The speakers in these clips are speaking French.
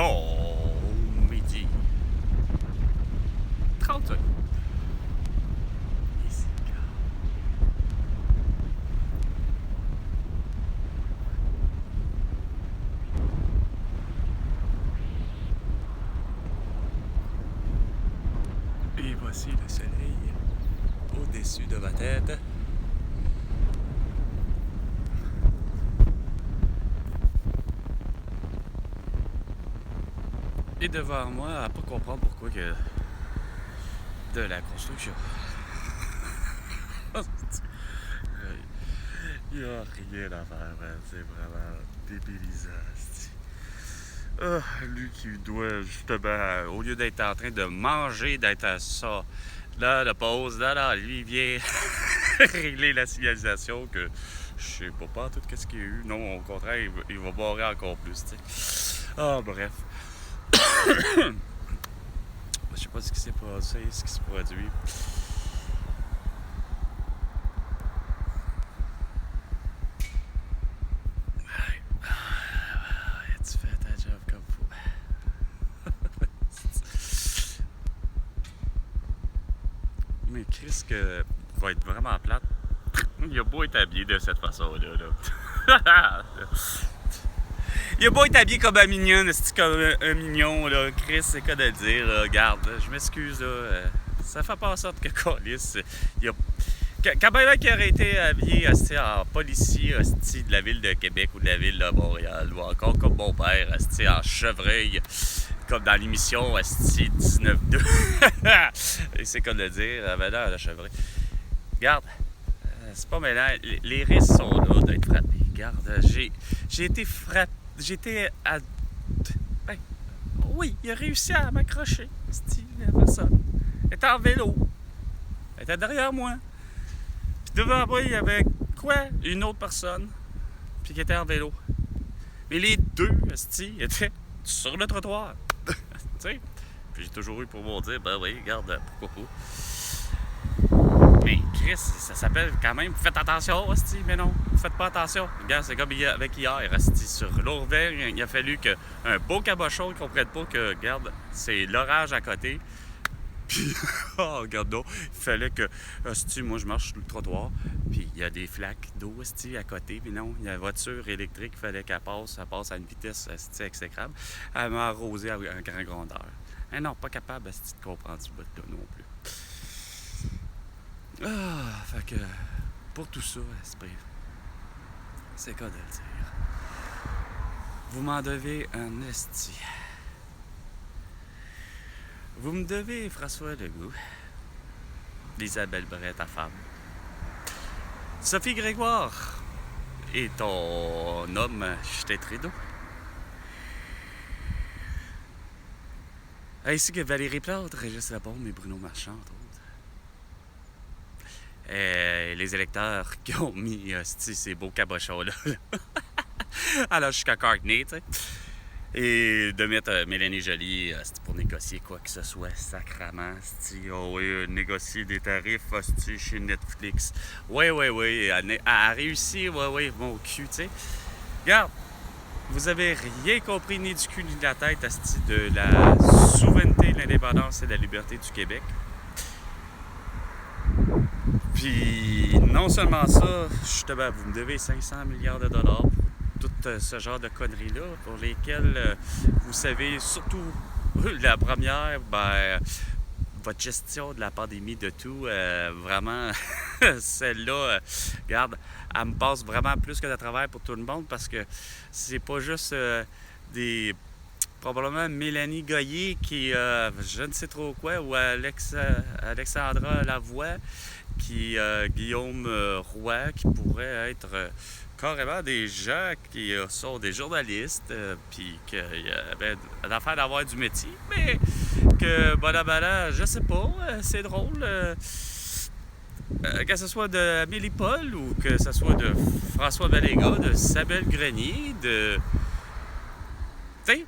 Bon midi. 30 secondes. Ici, et voici le soleil au-dessus de ma tête. Et devant moi, à pas comprendre pourquoi que de la construction. Il n'y a rien à faire, man. C'est vraiment débilisant. Lui qui doit justement, au lieu d'être en train de manger, d'être à ça, là, la pause, là, lui, il vient régler la signalisation que je sais pas tout qu'est-ce qu'il y a eu. Non, au contraire, il va barrer encore plus, tu sais. Ah, bref. Je sais pas ce qui s'est passé, ce qui se produit. Tu fais ta job comme faut. Mais Chris, que va être vraiment plate. Il a beau être habillé de cette façon-là. Là. Il a beau être habillé comme un mignon, c'est comme un mignon, là. Chris, c'est quoi de le dire, là. Regarde, là, je m'excuse, là. Ça fait pas en sorte que Callis, quand même qu'il aurait été habillé en policier de la ville de Québec ou de la ville de Montréal, ou encore comme mon père, en chevreuil, comme dans l'émission 19-2. Et c'est comme de le dire, ben là, la chevreuil. Regarde, c'est pas maintenant. Les risques sont là d'être frappés. Regarde, j'ai été frappé. J'étais à. Ben, oui, il a réussi à m'accrocher, la personne. Elle était en vélo. Elle était derrière moi. Puis devant moi, il y avait quoi? Une autre personne. Puis qui était en vélo. Mais les deux, étaient sur le trottoir. Tu sais? Puis j'ai toujours eu pour me dire, ben oui, regarde, pourquoi pas. Mais Chris, ça s'appelle quand même, faites attention, hostie, mais non, faites pas attention. Regarde, c'est comme avec hier, hostie, sur l'Ourville, il a fallu qu'un beau cabochon ne comprenne pas que, regarde, c'est l'orage à côté. Puis, oh, regarde donc, il fallait que, hostie, moi je marche sur le trottoir, puis il y a des flaques d'eau, hostie, à côté, puis non, il y a une voiture électrique, il fallait qu'elle passe, ça passe à une vitesse, hostie, exécrable. Elle m'a arrosé à un grand grandeur. Mais non, pas capable, hostie, de comprendre ce bout-là non plus. Ah, fait que pour tout ça, c'est quoi de le dire? Vous m'en devez un esti. Vous me devez François Legault, Isabelle Brett, ta femme, Sophie Grégoire et ton homme Justin Trudeau, ainsi que Valérie Plante, Régis Labaume et Bruno Marchand, entre autres. Les électeurs qui ont mis ces beaux cabochons-là alors jusqu'à Courtney, tu sais. Et de mettre Mélanie Joly pour négocier quoi que ce soit, sacrament. Oh oui, négocier des tarifs chez Netflix. Oui, elle a réussi, oui, mon cul, tu sais. Regarde, vous avez rien compris ni du cul ni de la tête de la souveraineté, de l'indépendance et de la liberté du Québec. Puis, non seulement ça, justement, vous me devez 500 milliards de dollars pour tout ce genre de conneries-là, pour lesquelles, vous savez, surtout la première, votre gestion de la pandémie de tout, vraiment, celle-là, regarde, elle me passe vraiment plus que de travers pour tout le monde parce que c'est pas juste probablement Mélanie Goyer qui, je ne sais trop quoi, ou Alexandra Lavoie, qui Guillaume Roy, qui pourraient être carrément des gens qui sont des journalistes, puis qu'il y avait l'affaire d'avoir du métier, mais que, je sais pas, c'est drôle, que ce soit de Amélie Paul ou que ce soit de François Baléga, de Sabelle Grenier, de... Tu sais,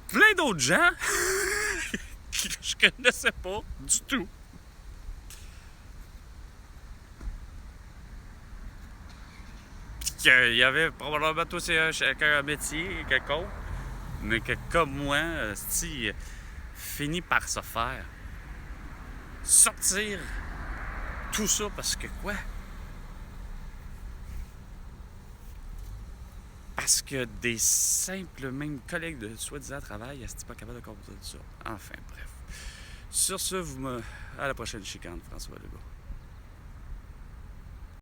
plein d'autres gens que je connaissais pas du tout. Il y avait probablement tous chacun un métier, quelconque, mais que comme moi, si finit par se faire sortir tout ça parce que quoi? Parce que des simples même collègues de soi-disant travail, est-ce pas capable de comprendre ça? Enfin, bref. Sur ce, à la prochaine chicane, François Legault.